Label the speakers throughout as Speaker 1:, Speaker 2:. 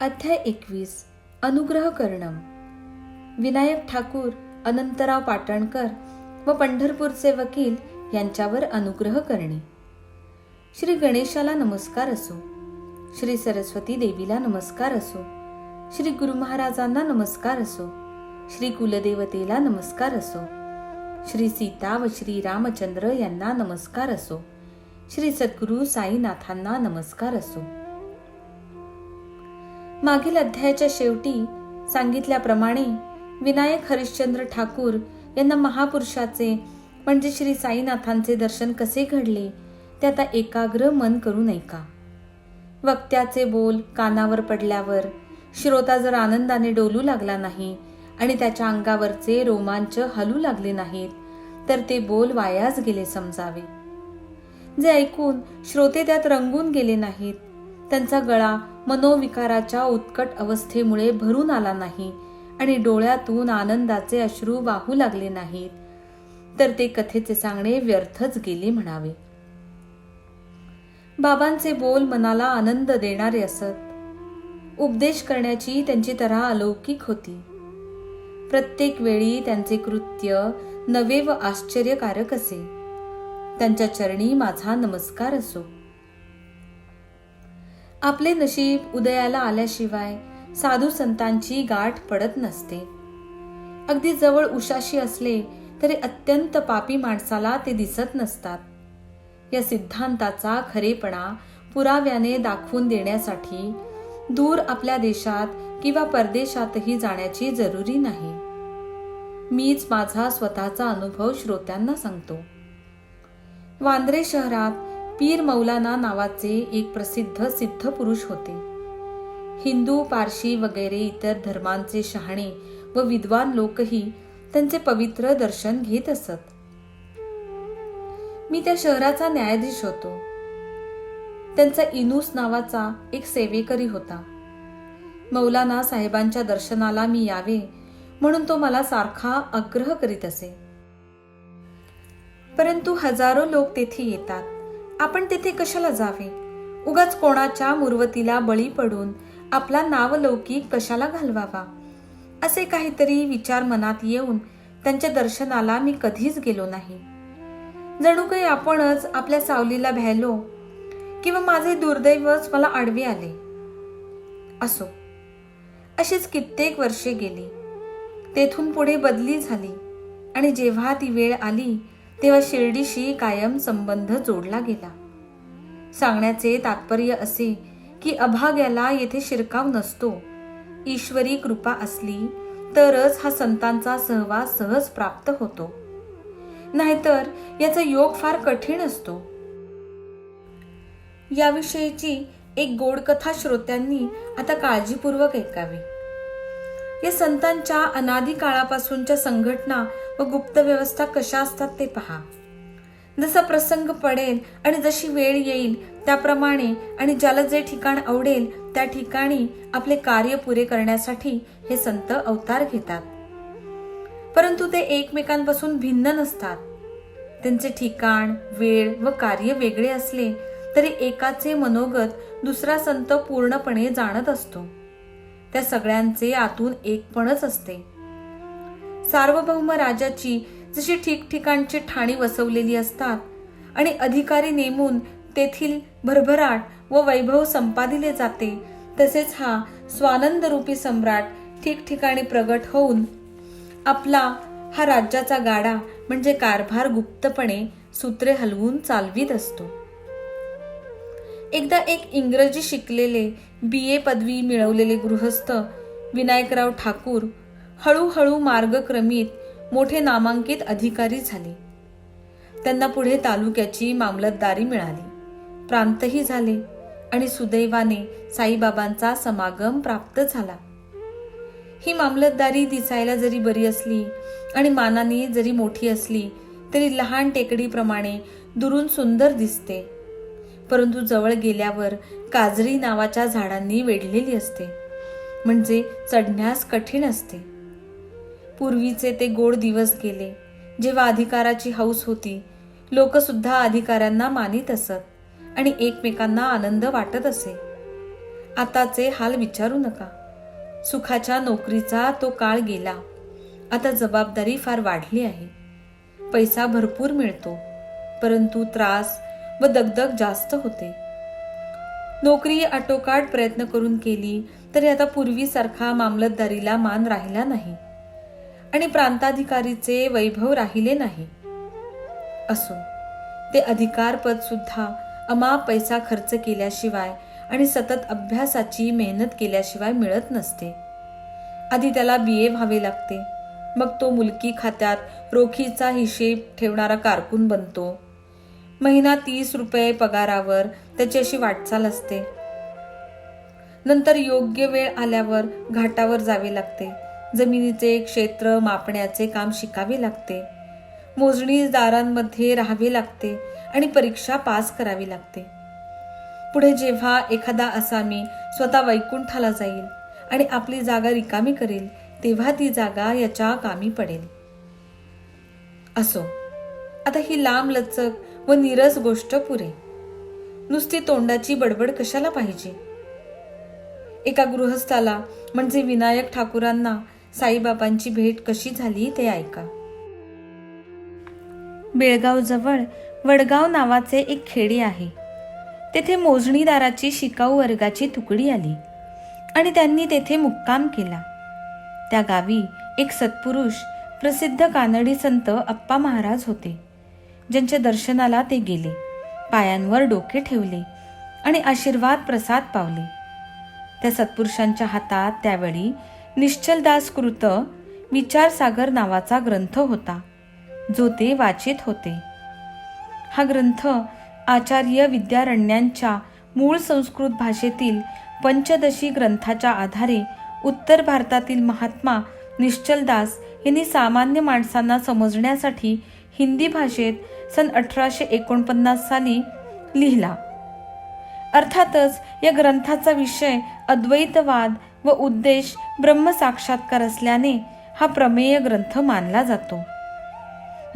Speaker 1: अध्याय 21 अनुग्रह करणम. विनायक ठाकूर, अनंतराव पाटणकर व पंढरपूरचे वकील यांच्यावर अनुग्रह करणे. श्री गणेशाला नमस्कार असो, श्री सरस्वती देवीला नमस्कार असो, श्री गुरु महाराजांना नमस्कार असो, श्री कुलदेवतेला नमस्कार असो, श्री सीता व श्री रामचंद्र यांना नमस्कार असो, श्री सद्गुरु साईनाथांना नमस्कार असो. मागील अध्यायाच्या शेवटी सांगितल्याप्रमाणे विनायक हरिश्चंद्र ठाकूर यांना महापुरुषाचे म्हणजे श्री साईनाथांचे दर्शन कसे घडले ते आता एकाग्र मन करून ऐका. वक्त्याचे बोल कानावर पडल्यावर श्रोता जर आनंदाने डोलू लागला नाही आणि त्याच्या अंगावरचे रोमांच हलू लागले नाहीत तर ते बोल वायाच गेले समजावे. जे ऐकून श्रोते त्यात रंगून गेले नाहीत, त्यांचा गळा मनोविकाराच्या उत्कट अवस्थेमुळे भरून आला नाही आणि डोळ्यातून आनंदाचे अश्रू वाहू लागले नाहीत, तर ते कथेचे सांगणे व्यर्थच गेले म्हणावे. बाबांचे बोल मनाला आनंद देणारे असत. उपदेश करण्याची त्यांची तऱ्हा अलौकिक होती. प्रत्येक वेळी त्यांचे कृत्य नवे व आश्चर्यकारक असे. त्यांच्या चरणी माझा नमस्कार असो. आपले नशीब उदयाला आल्याशिवाय साधू संतांची गाठ पडत नसते. अगदी जवळ उशाशी असले तरी अत्यंत पापी माणसाला ते दिसत नसतात. या सिद्धांताचा खरेपणा पुराव्याने दाखवून देण्यासाठी दूर आपल्या देशात किंवा परदेशातही जाण्याची जरुरी नाही. मीच माझा स्वतःचा अनुभव श्रोत्यांना सांगतो. वांद्रे शहरात पीर मौलाना नावाचे एक प्रसिद्ध सिद्ध पुरुष होते. हिंदू, पारशी वगैरे इतर धर्मांचे शहाणे व विद्वान लोकही त्यांचे पवित्र दर्शन घेत असत. मी त्या शहराचा न्यायाधीश होतो. त्यांचा इनूस नावाचा एक सेवेकरी होता. मौलाना साहेबांच्या दर्शनाला मी यावे म्हणून तो मला सारखा आग्रह करीत असे. परंतु हजारो लोक तेथे येतात, आपण तेथे कशाला जावे? उगाच कोणाच्या मुरवतीला बळी पडून आपला नावलौकिक कशाला घालवावा, असे काहीतरी विचार मनात येऊन त्यांच्या दर्शनाला मी कधीच गेलो नाही. जणू काही आपणच आपल्या सावलीला भ्यायलो किंवा माझे दुर्दैवच मला आडवे आले. असो, अशीच कित्येक वर्षे गेली. तेथून पुढे बदली झाली आणि जेव्हा ती वेळ आली तेव्हा शिर्डीशी कायम संबंध जोडला गेला. सांगण्याचे तात्पर्य असे की अभाग्याला येथे शिरकाव नसतो. ईश्वरी कृपा असली तरच हा संतांचा सहवास सहज प्राप्त होतो, नाहीतर याचा योग फार कठीण असतो. याविषयीची एक गोड कथा श्रोत्यांनी आता काळजीपूर्वक ऐकावी. या संतांच्या अनादी काळापासूनच्या संघटना व गुप्त व्यवस्था कशा असतात ते पहा. जसा प्रसंग पडेल आणि जशी वेळ येईल त्याप्रमाणे आणि ज्याला जे ठिकाण आवडेल त्या ठिकाणी आपले कार्य पुरे करण्यासाठी हे संत अवतार घेतात. परंतु ते एकमेकांपासून भिन्न नसतात. त्यांचे ठिकाण, वेळ व कार्य वेगळे असले तरी एकाचे मनोगत दुसरा संत पूर्णपणे जाणत असतो. त्या सगळ्यांचे आतून एकपणच असते. सार्वभौम राजाची जशी ठिकठिकाणची ठाणी वसवलेली असतात आणि अधिकारी नेमून तेथील भरभराट व वैभव संपादिले जाते, तसेच हा स्वानंद रूपी सम्राट ठिकठिकाणी प्रगट होऊन आपला हा राज्याचा गाडा म्हणजे कारभार गुप्तपणे सूत्रे हलवून चालवीत असतो. एकदा एक इंग्रजी शिकलेले BA पदवी मिळवलेले गृहस्थ विनायकराव ठाकूर हळूहळू मार्गक्रमित मोठे नामांकित अधिकारी झाले. त्यांना पुढे तालुक्याची मामलतदारी मिळाली, प्रांतही झाले आणि सुदैवाने साईबाबांचा समागम प्राप्त झाला. ही मामलतदारी दिसायला जरी बरी असली आणि मानाने जरी मोठी असली तरी लहान टेकडीप्रमाणे दुरून सुंदर दिसते, परंतु जवळ गेल्यावर काजरी नावाच्या झाडांनी वेढलेली असते, म्हणजे चढण्यास कठीण असते. पूर्वीचे ते गोड दिवस गेले, जेव्हा अधिकाराची हौस होती. लोक सुद्धा अधिकाऱ्यांना मानित असत आणि एकमेकांना आनंद वाटत असे. आताचे हाल विचारू नका. सुखाच्या नोकरीचा तो काळ गेला. आता जबाबदारी फार वाढली आहे. पैसा भरपूर मिळतो, परंतु त्रास व दगदग जास्त होते. नोकरी आटोकाट प्रयत्न करून केली तरी आता पूर्वीसारखा मामलतदारीला मान राहिला नाही आणि प्रांताधिकारीचे वैभव राहिले नाही. असो, ते अधिकारपद सुद्धा अमाप पैसा खर्च केल्याशिवाय आणि सतत अभ्यासाची मेहनत केल्याशिवाय मिळत नसते. आधी त्याला BA व्हावे लागते, मग तो मुलकी खात्यात रोखीचा हिशेब ठेवणारा कारकून बनतो. महिना 30 रुपये पगारावर त्याची अशी वाटचाल असते. नंतर योग्य वेळ आल्यावर घाटावर जावे लागते. जमिनीचे क्षेत्र मापण्याचे काम शिकावे लागते. मोजणीदारांमध्ये राहावे लागते आणि परीक्षा पास करावी लागते. पुढे जेव्हा एखादा आसामी स्वतः वैकुंठाला जाईल आणि आपली जागा रिकामी करेल, तेव्हा ती जागा याच्या कामी पडेल. असो, आता ही लांबलचक व नीरस गोष्ट पुरे. नुसती तोंडाची बडबड कशाला पाहिजे? एका गृहस्थाला म्हणजे विनायक ठाकूरांना साईबाबांची भेट कशी झाली ते ऐका. बेळगाव जवळ वडगाव नावाचे एक खेडे आहे. तेथे मोजणीदाराची शिकाऊ वर्गाची तुकडी आली आणि त्यांनी तेथे मुक्काम केला. त्या गावी एक सत्पुरुष प्रसिद्ध कानडी संत अप्पा महाराज होते, ज्यांच्या दर्शनाला ते गेले. पायांवर डोके ठेवले आणि आशीर्वाद प्रसाद पावले. त्या सत्पुरुषांच्या हातात त्यावेळी निश्चलदास कृत विचारसागर नावाचा ग्रंथ होता, जो ते वाचित होते. हा ग्रंथ आचार्य विद्यारण्यांच्या मूळ संस्कृत भाषेतील पंचदशी ग्रंथाच्या आधारे उत्तर भारतातील महात्मा निश्चलदास यांनी सामान्य माणसांना समजण्यासाठी हिंदी भाषेत सन 1849 साली लिहिला. अर्थातच या ग्रंथाचा विषय अद्वैतवाद व उद्देश ब्रह्मसाक्षात्कार असल्याने हा प्रमेय ग्रंथ मानला जातो.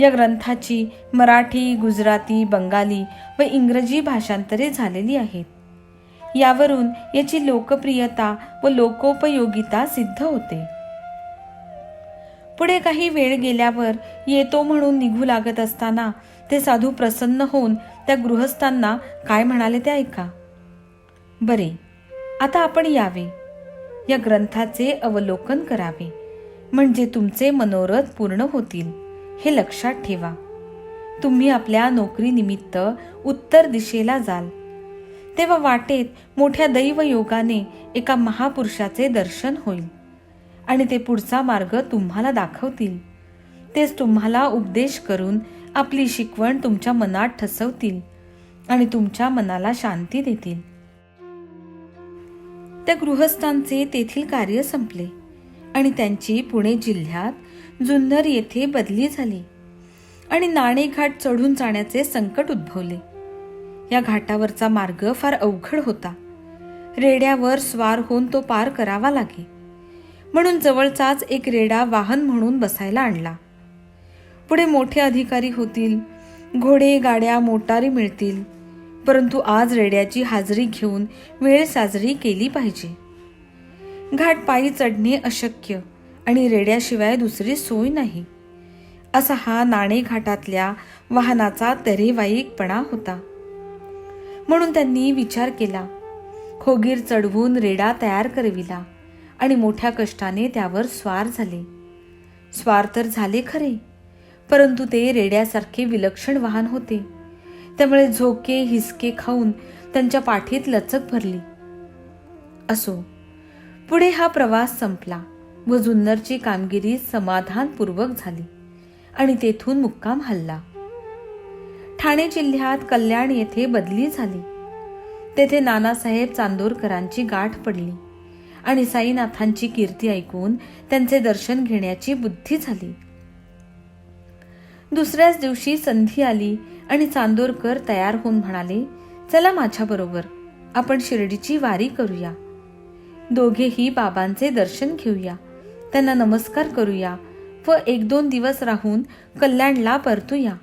Speaker 1: या ग्रंथाची मराठी, गुजराती, बंगाली व इंग्रजी भाषांतरे झालेली आहेत. यावरून याची लोकप्रियता व लोकोपयोगिता सिद्ध होते. पुढे काही वेळ गेल्यावर येतो म्हणून निघू लागत असताना ते साधू प्रसन्न होऊन त्या गृहस्थांना काय म्हणाले ते ऐका. बरे, आता आपण यावे, या ग्रंथाचे अवलोकन करावे, म्हणजे तुमचे मनोरथ पूर्ण होतील, हे लक्षात ठेवा. तुम्ही आपल्या नोकरीनिमित्त उत्तर दिशेला जाल, तेव्हा वाटेत मोठ्या दैवयोगाने एका महापुरुषाचे दर्शन होईल आणि ते पुढचा मार्ग तुम्हाला दाखवतील. तेच तुम्हाला उपदेश करून आपली शिकवण तुमच्या मनात ठसवतील आणि तुमच्या मनाला शांती देतील. त्या गृहस्थांचे तेथील कार्य संपले आणि त्यांची पुणे जिल्ह्यात जुन्नर येथे बदली झाली आणि नाणेघाट चढून जाण्याचे संकट उद्भवले. या घाटावरचा मार्ग फार अवघड होता. रेड्यावर स्वार होऊन तो पार करावा लागे, म्हणून जवळचाच एक रेडा वाहन म्हणून बसायला आणला. पुढे मोठे अधिकारी होतील, घोडे, गाड्या, मोटारी मिळतील, परंतु आज रेड्याची हाजरी घेऊन वेळ साजरी केली पाहिजे. घाट पायी चढणे अशक्य आणि रेड्याशिवाय दुसरी सोय नाही, असा हा नाणेघाटातल्या वाहनाचा तऱ्हेवाईकपणा होता. म्हणून त्यांनी विचार केला, खोगीर चढवून रेडा तयार करविला आणि मोठ्या कष्टाने त्यावर स्वार झाले. स्वार तर झाले खरे, परंतु ते रेड्यासारखे विलक्षण वाहन होते, त्यामुळे झोके हिसके खाऊन त्यांच्या पाठीत लचक भरली. असो, पुढे हा प्रवास संपला व जुन्नरची कामगिरी समाधानपूर्वक झाली आणि तेथून मुक्काम हल्ला. ठाणे जिल्ह्यात कल्याण येथे बदली झाली. तेथे नानासाहेब चांदोरकरांची गाठ पडली आणि साईनाथांची कीर्ती ऐकून त्यांचे दर्शन घेण्याची बुद्धी झाली. दुसऱ्याच दिवशी संधी आली आणि चांदोरकर तयार होऊन म्हणाले, चला माझ्याबरोबर, आपण शिर्डीची वारी करूया. दोघेही बाबांचे दर्शन घेऊया, त्यांना नमस्कार करूया व 1-2 दिवस राहून कल्याणला परतूया.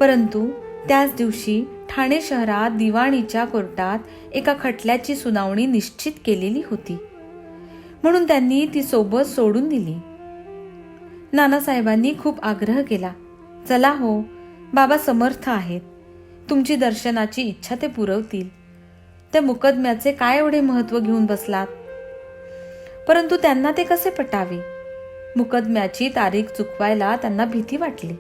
Speaker 1: परंतु त्याच दिवशी ठाणे शहरात दिवाणीच्या कोर्टात एका खटल्याची सुनावणी निश्चित केलेली होती, म्हणून त्यांनी ती सोबत सोडून दिली. नानासाहेबांनी खूप आग्रह केला, चला हो, बाबा समर्थ आहेत, तुमची दर्शनाची इच्छा ते पुरवतील. त्या मुकदम्याचे काय एवढे महत्व घेऊन बसलात? परंतु त्यांना ते कसे पटावे? मुकदम्याची तारीख चुकवायला त्यांना भीती वाटली.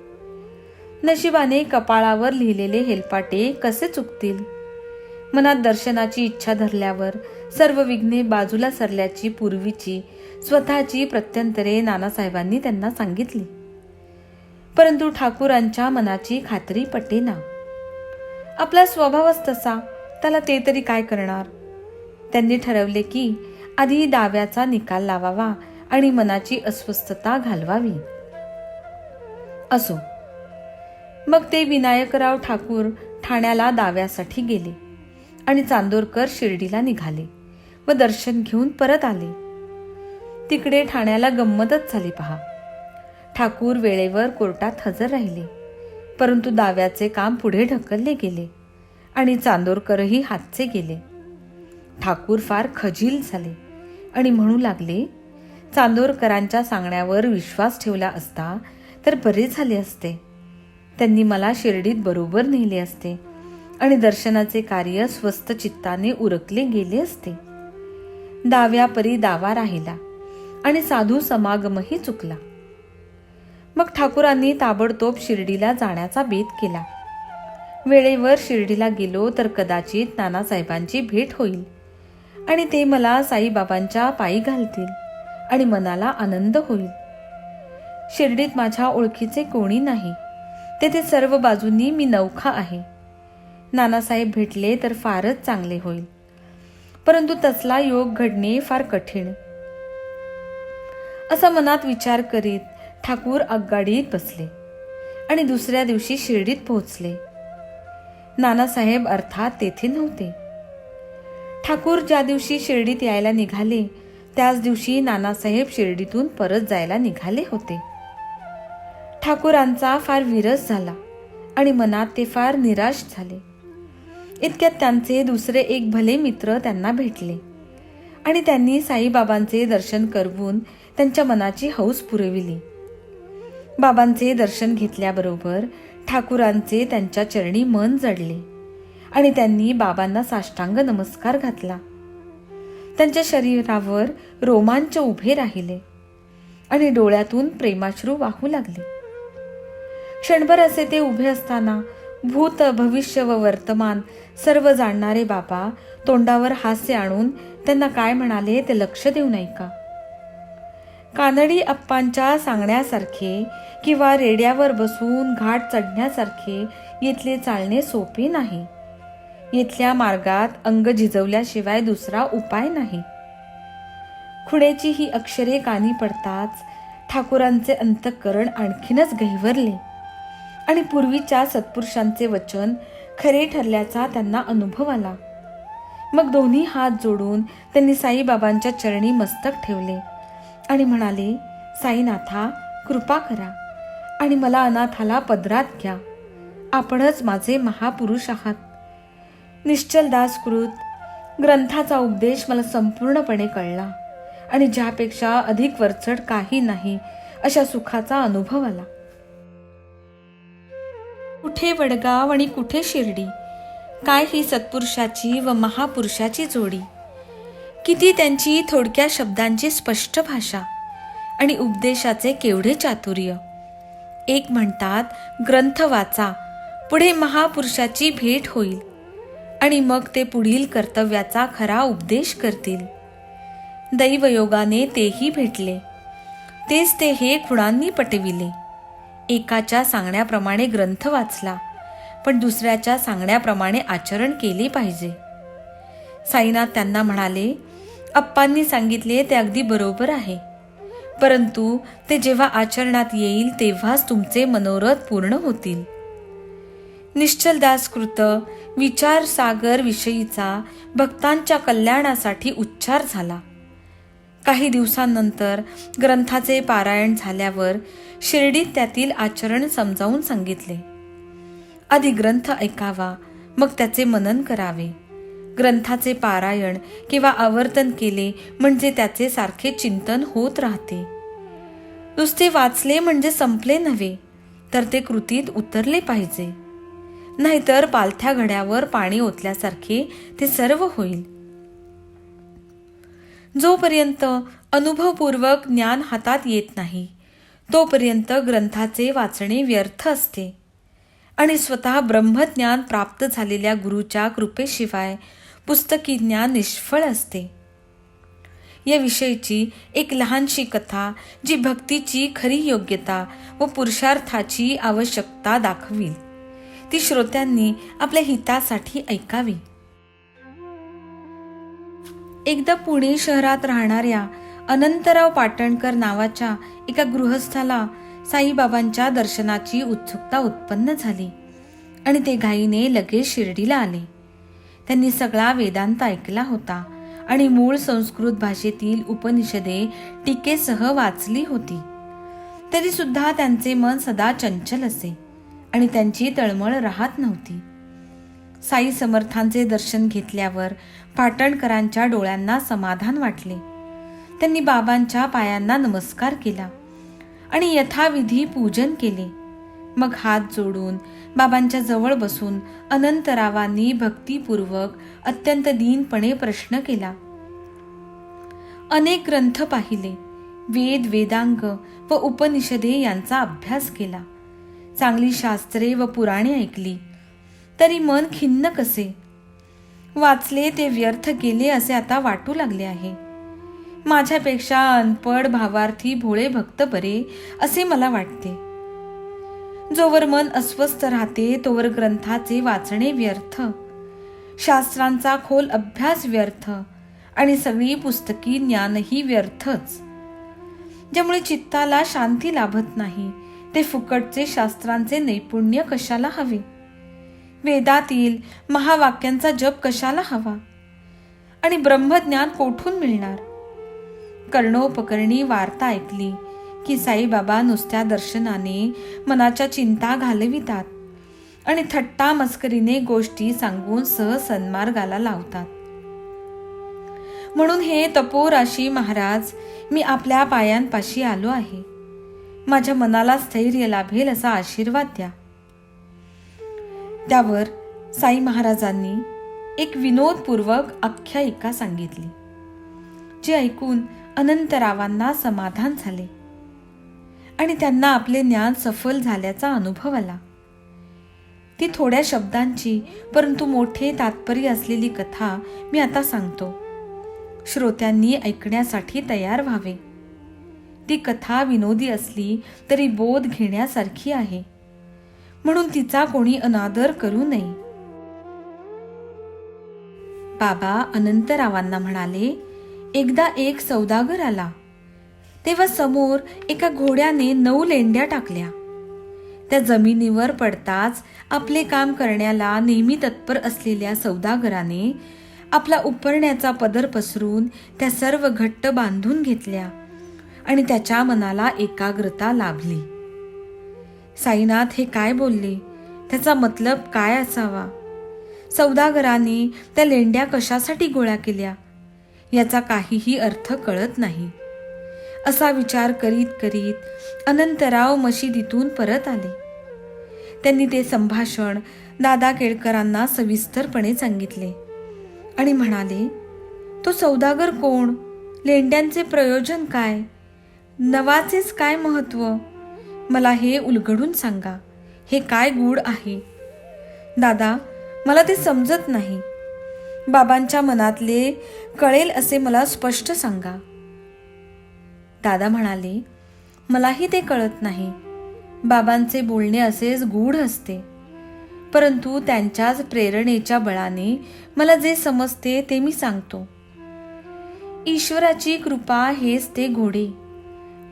Speaker 1: नशिबाने कपाळावर लिहिलेले हेलपाटे कसे चुकतील? मनात दर्शनाची इच्छा धरल्यावर सर्व विघ्ने बाजूला सरल्याची पूर्वीची स्वतःची प्रत्यंतरे नानासाहेबांनी त्यांना सांगितली. परंतु ठाकूरांच्या मनाची खात्री पटेना. आपला स्वभावच तसा, त्याला ते तरी काय करणार? त्यांनी ठरवले की आधी दाव्याचा निकाल लावावा आणि मनाची अस्वस्थता घालवावी. असो, मग ते विनायकराव ठाकूर ठाण्याला दाव्यासाठी गेले आणि चांदोरकर शिर्डीला निघाले व दर्शन घेऊन परत आले. तिकडे ठाण्याला गंमतच झाली पहा. ठाकूर वेळेवर कोर्टात हजर राहिले, परंतु दाव्याचे काम पुढे ढकलले गेले आणि चांदोरकरही हातचे गेले. ठाकूर फार खजील झाले आणि म्हणू लागले, चांदोरकरांच्या सांगण्यावर विश्वास ठेवला असता तर बरे झाले असते. त्यांनी मला शिर्डीत बरोबर नेले असते आणि दर्शनाचे कार्य स्वस्थ चित्ताने उरकले गेले असते. दाव्यापरी दावा राहिला आणि साधू समागमही चुकला. मग ठाकूरांनी ताबडतोब शिर्डीला जाण्याचा बेत केला. वेळेवर शिर्डीला गेलो तर कदाचित नानासाहेबांची भेट होईल आणि ते मला साईबाबांच्या पायी घालतील आणि मनाला आनंद होईल. शिर्डीत माझ्या ओळखीचे कोणी नाही, तेथे सर्व बाजूंनी मी नवखा आहे. नानासाहेब भेटले तर फारच चांगले होईल, परंतु तसला योग घडणे फार कठीण. असा मनात विचार करीत ठाकूर आगगाडीत बसले आणि दुसऱ्या दिवशी शिर्डीत पोहोचले. नानासाहेब अर्थात तेथे नव्हते. ठाकूर ज्या दिवशी शिर्डीत यायला निघाले त्याच दिवशी नानासाहेब शिर्डीतून परत जायला निघाले होते. ठाकूरांचा फार विरस झाला आणि मनात ते फार निराश झाले. इतक्यात त्यांचे दुसरे एक भले मित्र त्यांना भेटले आणि त्यांनी साईबाबांचे दर्शन करवून त्यांच्या मनाची हौस पुरविली. बाबांचे दर्शन घेतल्याबरोबर ठाकूरांचे त्यांच्या चरणी मन जडले आणि त्यांनी बाबांना साष्टांग नमस्कार घातला. त्यांच्या शरीरावर रोमांच उभे राहिले आणि डोळ्यातून प्रेमाश्रू वाहू लागले. क्षणभर असे ते उभे असताना भूत भविष्य व वर्तमान सर्व जाणणारे बाबा तोंडावर हास्य आणून त्यांना काय म्हणाले ते लक्ष देऊन ऐका. कानडी अप्पांच्या सांगण्यासारखे किंवा रेड्यावर बसून घाट चढण्यासारखे येथले चालणे सोपे नाही. येथल्या मार्गात अंग झिजवल्याशिवाय दुसरा उपाय नाही. खुणेची ही अक्षरे कानी पडताच ठाकूरांचे अंतःकरण आणखीनच गहिवरले आणि पूर्वीच्या सत्पुरुषांचे वचन खरे ठरल्याचा त्यांना अनुभव आला. मग दोन्ही हात जोडून त्यांनी साईबाबांच्या चरणी मस्तक ठेवले आणि म्हणाले, साईनाथा कृपा करा आणि मला अनाथाला पदरात घ्या. आपणच माझे महापुरुष आहात. निश्चलदासकृत ग्रंथाचा उपदेश मला संपूर्णपणे कळला आणि ज्यापेक्षा अधिक वरचढ काही नाही अशा सुखाचा अनुभव आला. कुठे वडगाव आणि कुठे शिर्डी, काय ही सत्पुरुषाची व महापुरुषाची जोडी. किती त्यांची थोडक्या शब्दांची स्पष्ट भाषा आणि उपदेशाचे केवढे चातुर्य. एक म्हणतात, ग्रंथ वाचा, पुढे महापुरुषाची भेट होईल आणि मग ते पुढील कर्तव्याचा खरा उपदेश करतील. दैवयोगाने तेही भेटले. तेच ते हे खुणांनी पटविले. एकाच्या सांगण्याप्रमाणे ग्रंथ वाचला, पण दुसऱ्याच्या सांगण्याप्रमाणे आचरण केले पाहिजे. साईनाथ त्यांना म्हणाले, अप्पांनी सांगितले ते अगदी बरोबर आहे, परंतु ते जेव्हा आचरणात येईल तेव्हाच तुमचे मनोरथ पूर्ण होतील. निश्चलदासकृत विचार सागर विषयीचा भक्तांच्या कल्याणासाठी उच्चार झाला. काही दिवसांनंतर ग्रंथाचे पारायण झाल्यावर शिर्डीत त्यातील आचरण समजावून सांगितले. आधी ग्रंथ ऐकावा, मग त्याचे मनन करावे. ग्रंथाचे पारायण किंवा आवर्तन केले म्हणजे त्याचे सारखे चिंतन होत राहते. नुसते वाचले म्हणजे संपले नव्हे, तर ते कृतीत उतरले पाहिजे. नाहीतर पालथ्या घड्यावर पाणी ओतल्यासारखे ते सर्व होईल. जोपर्यंत अनुभवपूर्वक ज्ञान हातात येत नाही तोपर्यंत ग्रंथाचे वाचणे व्यर्थ असते आणि स्वतः ब्रह्मज्ञान प्राप्त झालेल्या गुरुच्या कृपेशिवाय पुस्तकी ज्ञान निष्फळ असते. या विषयीची एक लहानशी कथा जी भक्तीची खरी योग्यता व पुरुषार्थाची आवश्यकता दाखवील ती श्रोत्यांनी आपल्या हितासाठी ऐकावी. एकदा पुणे शहरात राहणाऱ्या अनंतराव पाटणकर नावाच्या एका गृहस्थाला साईबाबांच्या दर्शनाची उत्सुकता उत्पन्न झाली आणि ते घाईने लगेच शिर्डीला आले. त्यांनी सगळा वेदांत ऐकला होता आणि मूळ संस्कृत भाषेतील उपनिषदे टीकेसह वाचली होती. तरी सुद्धा त्यांचे मन सदा चंचल असे आणि त्यांची तळमळ राहत नव्हती. साई समर्थांचे दर्शन घेतल्यावर पाटणकरांच्या डोळ्यांना समाधान वाटले. त्यांनी बाबांच्या पायांना नमस्कार केला आणि यथाविधी पूजन केले. मग हात जोडून बाबांच्या जवळ बसून अनंतरावांनी भक्तिपूर्वक अत्यंत दीनपणे प्रश्न केला. अनेक ग्रंथ पाहिले, वेद वेदांग व उपनिषदे यांचा अभ्यास केला, चांगली शास्त्रे व पुराणे ऐकली, तरी मन खिन्न कसे. वाचले ते व्यर्थ गेले असे आता वाटू लागले आहे. माझ्यापेक्षा अनपढ भावार्थी भोळे भक्त बरे असे मला वाटते. जोवर मन अस्वस्थ राहते तोवर ग्रंथाचे वाचणे व्यर्थ, शास्त्रांचा खोल अभ्यास व्यर्थ आणि सगळी पुस्तकी ज्ञानही व्यर्थच. ज्यामुळे चित्ताला शांती लाभत नाही ते फुकटचे शास्त्रांचे नैपुण्य कशाला हवे, वेदातील महावाक्यांचा जप कशाला हवा आणि ब्रह्मज्ञान कोठून मिळणार. कर्णोपकरणी वार्ता ऐकली की साईबाबा नुसत्या दर्शनाने मनाच्या चिंता घालवितात आणि थट्टा मस्करीने गोष्टी सांगून सहज सन्मार्गाला लावतात. म्हणून हे तपोराशी महाराज, मी आपल्या पायांपाशी आलो आहे. माझ्या मनाला स्थैर्य लाभेल असा आशीर्वाद द्या. त्यावर साई महाराजांनी एक विनोदपूर्वक आख्यायिका सांगितली, जे ऐकून अनंतरावांना समाधान झाले आणि त्यांना आपले ज्ञान सफल झाल्याचा अनुभव आला. ती थोड्या शब्दांची परंतु मोठे तात्पर्य असलेली कथा मी आता सांगतो. श्रोत्यांनी ऐकण्यासाठी तयार व्हावे. ती कथा विनोदी असली तरी बोध घेण्यासारखी आहे, म्हणून तिचा कोणी अनादर करू नये. बाबा अनंतरावांना म्हणाले, एकदा एक सौदागर आला. तेव्हा समोर एका घोड्याने 9 लेंड्या टाकल्या. त्या जमिनीवर पडताच आपले काम करण्याला नेहमी तत्पर असलेल्या सौदागराने आपला उपरण्याचा पदर पसरून त्या सर्व घट्ट बांधून घेतल्या आणि त्याच्या मनाला एकाग्रता लाभली. साईनाथ हे काय बोलले, त्याचा मतलब काय असावा, सौदागराने त्या लेंड्या कशासाठी गोळा केल्या याचा काहीही अर्थ कळत नाही. असा विचार करीत करीत अनंतराव मशिदीतून परत आले. त्यांनी ते संभाषण दादा केळकरांना सविस्तरपणे सांगितले आणि म्हणाले, तो सौदागर कोण, लेंड्यांचे प्रयोजन काय, नवाचेच काय महत्व, मला हे उलगडून सांगा. हे काय गूढ आहे दादा, मला ते समजत नाही. बाबांच्या मनातले कळेल असे मला स्पष्ट सांगा. दादा म्हणाले, मलाही ते कळत नाही. बाबांचे बोलणे असेच गूढ असते, परंतु त्यांच्याच प्रेरणेच्या बळाने मला जे समजते ते मी सांगतो. ईश्वराची कृपा हेच ते घोडे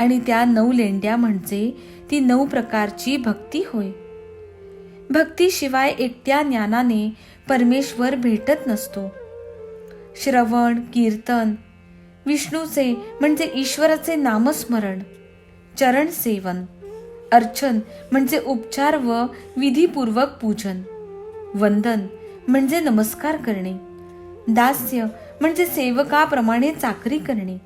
Speaker 1: आणि त्या 9 लेंड्या म्हणजे ती 9 प्रकारची भक्ती होय. भक्तीशिवाय एकट्या ज्ञानाने परमेश्वर भेटत नसतो. श्रवण, कीर्तन, विष्णूचे म्हणजे ईश्वराचे नामस्मरण, चरण सेवन, अर्चन म्हणजे उपचार व विधीपूर्वक पूजन, वंदन म्हणजे नमस्कार करणे, दास्य म्हणजे सेवकाप्रमाणे चाकरी करणे,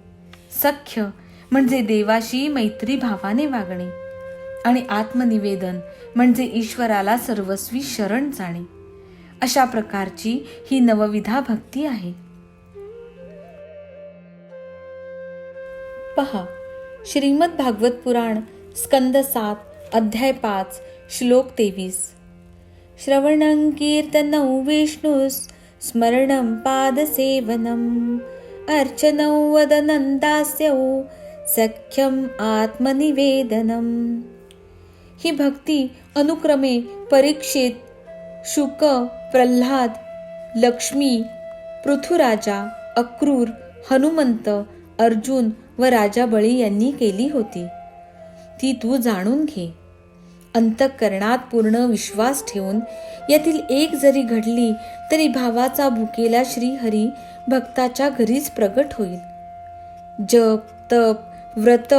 Speaker 1: सख्य म्हणजे देवाशी मैत्री भावाने वागणे आणि आत्मनिवेदन म्हणजे ईश्वराला सर्वस्वी शरण जाणे. अशा प्रकारची ही नवविधा भक्ती आहे. पहा, श्रीमद भागवत पुराण स्कंद 7 अध्याय 5 श्लोक 23. श्रवणं कीर्तनं विष्णुस् स्मरणं पादसेवनम् अर्चनं वदनं दास्यौ सख्यम आत्मनिवेदनम. ही भक्ती अनुक्रमे परीक्षित, शुक, प्रल्हाद, लक्ष्मी, पृथुराजा, अक्रूर, हनुमंत, अर्जुन व राजा बळी यांनी केली होती. ती तू जाणून घे. अंतःकरणात पूर्ण विश्वास ठेवून यातील एक जरी घडली तरी भावाचा भुकेला श्रीहरी भक्ताच्या घरीच प्रगट होईल. जप, तप, व्रत,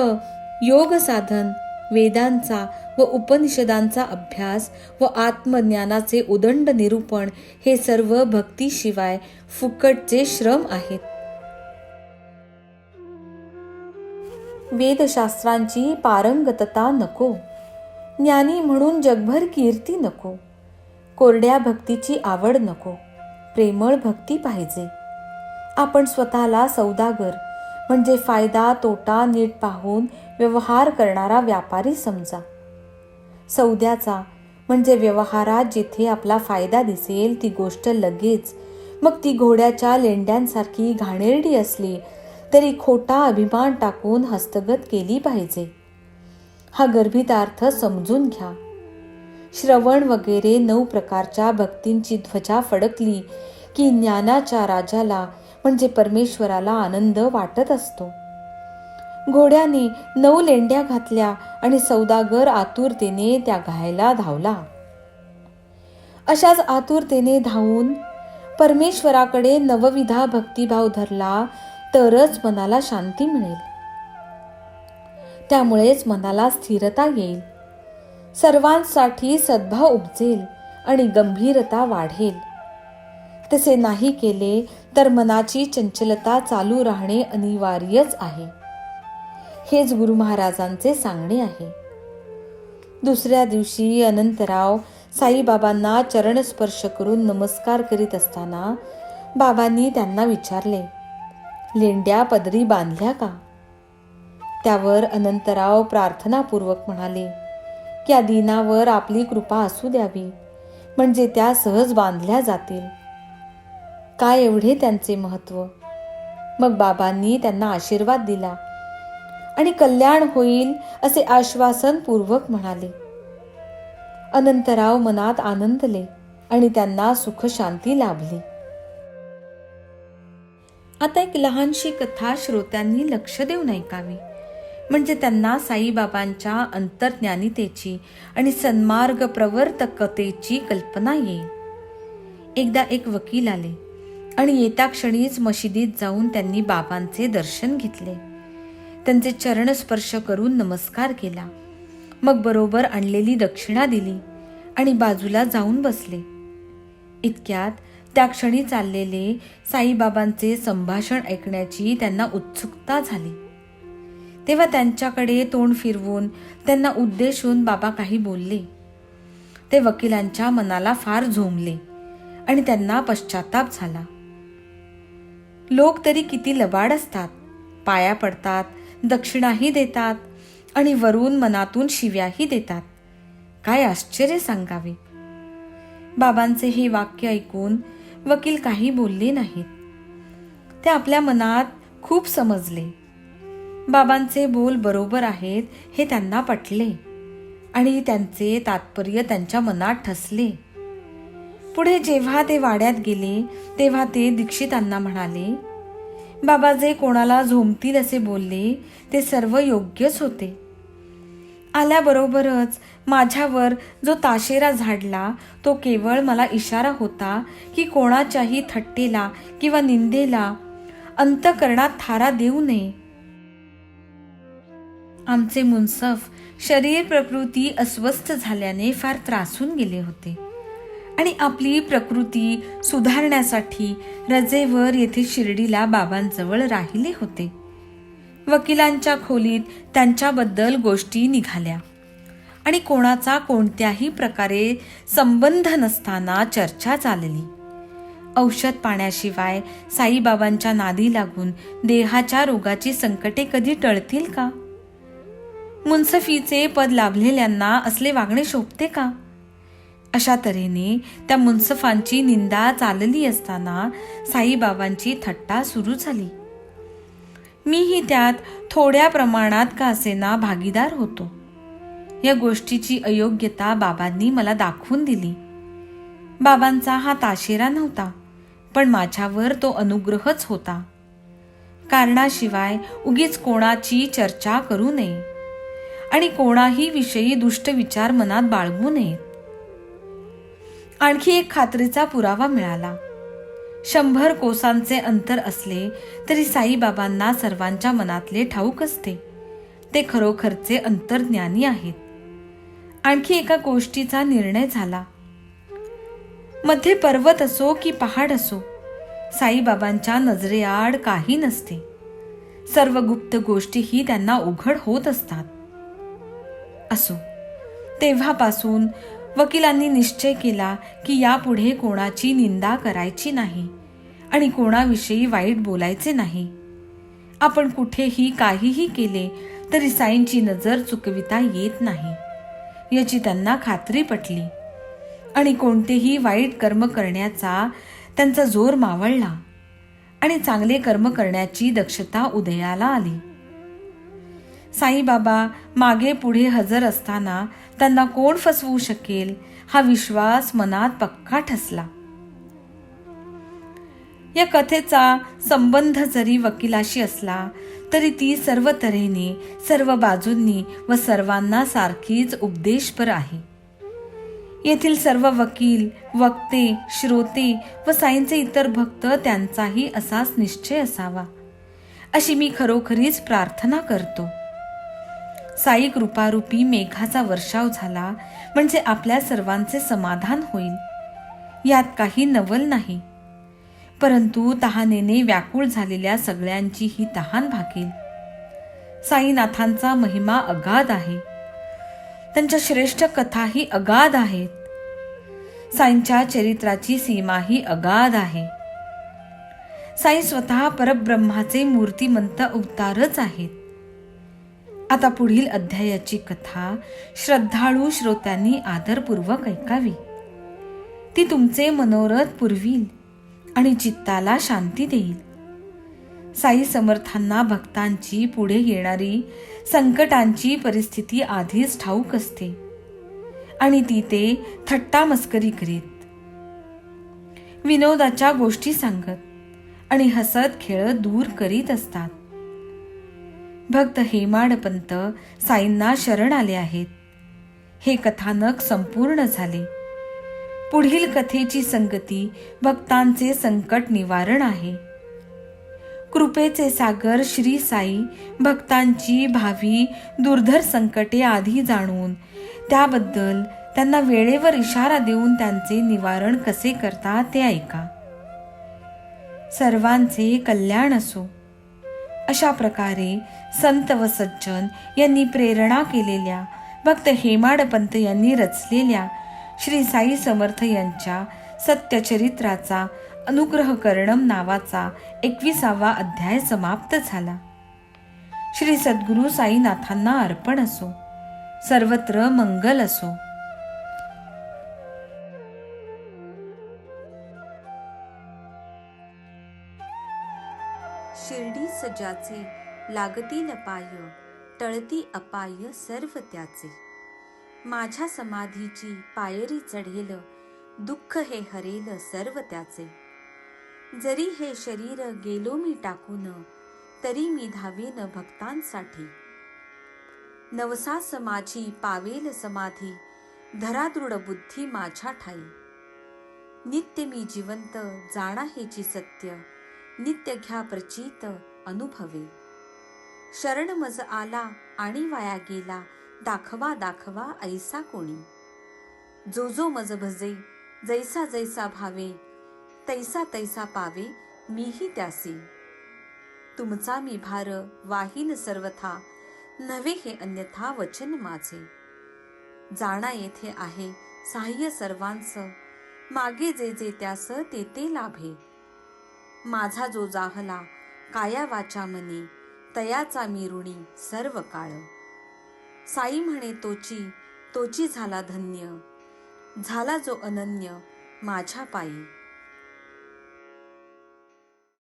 Speaker 1: योग साधन, वेदांचा व उपनिषदांचा अभ्यास व आत्मज्ञानाचे उदंड निरूपण हे सर्व भक्तीशिवाय फुकटचे श्रम आहेत. वेदशास्त्रांची पारंगतता नको, ज्ञानी म्हणून जगभर कीर्ती नको, कोरड्या भक्तीची आवड नको, प्रेमळ भक्ती पाहिजे. आपण स्वतःला सौदागर म्हणजे फायदा तोटा नीट पाहून व्यवहार करणारा व्यापारी समजा. सौद्याचा म्हणजे व्यवहारात जिथे आपला फायदा दिसेल ती गोष्ट लगेच, मग ती घोड्याच्या लेंड्यांसारखी घाणेरडी असली तरी खोटा अभिमान टाकून हस्तगत केली पाहिजे. हा गर्भितार्थ समजून घ्या. श्रवण वगैरे 9 प्रकारच्या भक्तींची ध्वजा फडकली की ज्ञानाच्या राजाला म्हणजे परमेश्वराला आनंद वाटत असतो. घोड्याने 9 लेंड्या घातल्या आणि सौदागर आतुरतेने त्या घ्यायला धावला. अशाच आतुरतेने धावून परमेश्वराकडे नवविधा भक्तिभाव धरला तरच मनाला शांती मिळेल. त्यामुळेच मनाला स्थिरता येईल, सर्वांसाठी सद्भाव उपजेल आणि गंभीरता वाढेल. तसे नाही केले तर मनाची चंचलता चालू राहणे अनिवार्यच आहे. हेच गुरु महाराजांचे सांगणे आहे. दुसऱ्या दिवशी अनंतराव साईबाबांना चरणस्पर्श करून नमस्कार करीत असताना बाबांनी त्यांना विचारले, लेंड्या पदरी बांधल्या का? त्यावर अनंतराव प्रार्थनापूर्वक म्हणाले, या दिनावर आपली कृपा असू द्यावी, म्हणजे त्या सहज बांधल्या जातील. काय एवढे त्यांचे महत्व. मग बाबांनी त्यांना आशीर्वाद दिला आणि कल्याण होईल असे आश्वासन पूर्वक म्हणाले. अनंतराव मनात आनंदले आणि त्यांना सुख शांती लाभली. आता एक लहानशी कथा श्रोत्यांनी लक्ष देऊन ऐकावी, म्हणजे त्यांना साईबाबांच्या अंतर्ज्ञानितेची आणि सन्मार्ग प्रवर्तकतेची कल्पना येईल. एकदा एक वकील आले आणि येता क्षणीच मशिदीत जाऊन त्यांनी बाबांचे दर्शन घेतले. त्यांचे चरणस्पर्श करून नमस्कार केला. मग बरोबर आणलेली दक्षिणा दिली आणि बाजूला जाऊन बसले. इतक्यात त्या क्षणी चाललेले साईबाबांचे संभाषण ऐकण्याची त्यांना उत्सुकता झाली. तेव्हा त्यांच्याकडे तोंड फिरवून त्यांना उद्देशून बाबा काही बोलले. ते वकिलांच्या मनाला फार झोंबले आणि त्यांना पश्चाताप झाला. लोक तरी किती लबाड असतात, पाया पडतात, दक्षिणाही देतात आणि वरून मनातून शिव्याही देतात. काय आश्चर्य सांगावे. बाबांचे हे वाक्य ऐकून वकील काही बोलले नाहीत. ते आपल्या मनात खूप समजले. बाबांचे बोल बरोबर आहेत हे त्यांना पटले आणि त्यांचे तात्पर्य त्यांच्या मनात ठसले. पुढे जेव्हा ते वाड्यात गेले तेव्हा ते दीक्षितांना म्हणाले, बाबा जे कोणाला झोंबतील असे बोलले ते सर्व योग्यच होते. आल्याबरोबरच माझ्यावर जो ताशेरा झाडला तो केवळ मला इशारा होता की कोणाच्याही थट्टेला किंवा निंदेला अंतःकरणात थारा देऊ नये. आमचे मुन्सफ शरीर प्रकृती अस्वस्थ झाल्याने फार त्रासून गेले होते आणि आपली प्रकृती सुधारण्यासाठी रजेवर येथे शिर्डीला बाबांजवळ राहिले होते. वकिलांच्या खोलीत त्यांच्याबद्दल गोष्टी निघाल्या आणि कोणाचा कोणत्याही प्रकारे संबंध नसताना चर्चा चालली. औषध पाण्याशिवाय साईबाबांच्या नादी लागून देहाच्या रोगाची संकटे कधी टळतील का? मुन्सफीचे पद लाभलेल्यांना असले वागणे शोभते का? अशा तऱ्हेने त्या मुन्सफांची निंदा चालली असताना साईबाबांची थट्टा सुरू झाली. मीही त्यात थोड्या प्रमाणात का असेना भागीदार होतो. या गोष्टीची अयोग्यता बाबांनी मला दाखवून दिली. बाबांचा हा ताशेरा नव्हता, पण माझ्यावर तो अनुग्रहच होता. कारणाशिवाय उगीच कोणाची चर्चा करू नये आणि कोणाही विषयी दुष्ट विचार मनात बाळगू नयेत. आणखी एक खात्रीचा पुरावा मिळाला. 100 कोसांचे अंतर असले तरी साईबाबांना सर्वांच्या मनातले ठाऊक असते. ते खरोखरचे अंतर्ज्ञानी आहेत. आणखी एका गोष्टीचा निर्णय झाला. मध्ये पर्वत असो की पहाड असो, साईबाबांच्या नजरेआड काही नसते. सर्व गुप्त गोष्टीही त्यांना उघड होत असतात. असो, तेव्हापासून वकिलांनी निश्चय केला की यापुढे कोणाची निंदा करायची नाही आणि कोणाविषयी वाईट बोलायचे नाही. आपण कुठेही काहीही केले तरी साईंची नजर चुकविता येत नाही याची त्यांना खात्री पटली आणि कोणतेही वाईट कर्म करण्याचा त्यांचा जोर मावळला आणि चांगले कर्म करण्याची दक्षता उदयाला आली. साईबाबा मागे पुढे हजर असताना त्यांना कोण फसवू शकेल हा विश्वास मनात पक्का ठसला. या कथेचा संबंध जरी वकिलाशी असला तरी ती सर्व तऱ्हेने, सर्व बाजूंनी व सर्वांना सारखीच उपदेशपर आहे. येथील सर्व वकील, वक्ते, श्रोते व साईंचे इतर भक्त त्यांचाही असाच निश्चय असावा अशी मी खरोखरीच प्रार्थना करतो. साई कृपारूपी मेघाचा वर्षाव झाला म्हणजे आपल्या सर्वांचे समाधान होईल. यात काही नवल नाही, परंतु तहानेने व्याकुळ झालेल्या सगळ्यांची ही तहान भागेल. साईनाथांचा महिमा अगाध आहे. त्यांच्या श्रेष्ठ कथाही अगाध आहेत. साईंच्या चरित्राची सीमाही अगाध आहे. साई स्वतः परब्रह्माचे मूर्तिमंत अवतारच आहेत. आता पुढील अध्यायाची कथा श्रद्धाळू श्रोत्यांनी आदरपूर्वक ऐकावी. ती तुमचे मनोरथ पुरवील आणि चित्ताला शांती देईल. साई समर्थांना भक्तांची पुढे येणारी संकटांची परिस्थिती आधीच ठाऊक असते आणि ती ते थट्टा मस्करी करीत, विनोदाच्या गोष्टी सांगत आणि हसत खेळत दूर करीत असतात. भक्त हेमाडपंत साईंना शरण आले आहेत. हे कथानक संपूर्ण झाले. पुढील कथेची संगती भक्तांचे संकट निवारण आहे. कृपेचे सागर श्री साई भक्तांची भावी दुर्धर संकटे आधी जाणून त्याबद्दल त्यांना वेळेवर इशारा देऊन त्यांचे निवारण कसे करतात ते ऐका. सर्वांचे कल्याण असो. अशा प्रकारे संत व सज्जन यांनी प्रेरणा केलेल्या, भक्त हेमाडपंत यांनी रचलेल्या श्री साई समर्थ यांच्या सत्यचरित्राचा अनुग्रह करणम नावाचा 21वा अध्याय समाप्त झाला. श्री सद्गुरु साईनाथांना अर्पण असो. सर्वत्र मंगल असो.
Speaker 2: शिर्डी सजाचे लागतील पाय, टळती अपाय सर्व त्याचे. माझ्या समाधीची पायरी चढेल, दुःख हे हरेल सर्व त्याचे. जरी हे शरीर गेलो मी टाकून, तरी मी धावेन भक्तांसाठी. नवसास माझी पावेल समाधी, धरा दृढ बुद्धी माझ्या ठाई. नित्य मी जिवंत जाणा हेची सत्य, नित्य घ्या प्रचित अनुभवे. शरण मज आला आणि वाया गेला, दाखवा दाखवा ऐसा कोणी. जो जो मज भजे जैसा जैसा भावे तैसा तैसा पावे मीही त्यासी. तुमचा मी भार वाहीन सर्वथा, नव्हे हे अन्यथा वचन माझे. जाणा येथे आहे साह्य सर्वांचं, मागे जे जे त्यास ते ते लाभे. माझा जो जाहला काया वाचा मनी, तयाचा मी ऋणी सर्व काळ. साई म्हणे तोची झाला धन्य, झाला जो अनन्य माझ्या पायी.